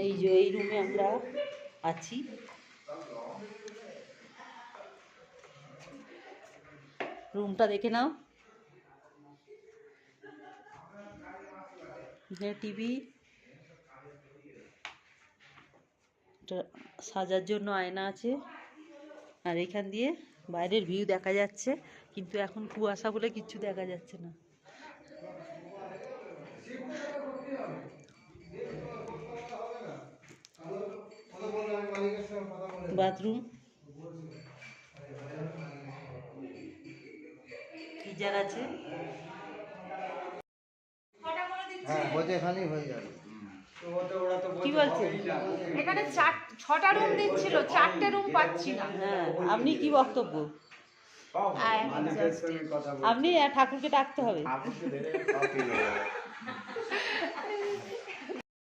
এই যে এই রুমে আমরা আছি। রুমটা দেখে নাও। এখানে টিভি, সাজার জন্য আয়না আছে, আর এখান দিয়ে বাইরের ভিউ দেখা যাচ্ছে, কিন্তু এখন কুয়াশা বলে কিচ্ছু দেখা যাচ্ছে না। বাথরুম, গিজার আছে। কি বলছে? এখানে 6টা রুম দিচ্ছিল, 4টে রুম পাচ্ছি না। হ্যাঁ, আপনি কি বক্তব্য? আপনি ঠাকুরকে ডাকতে হবে।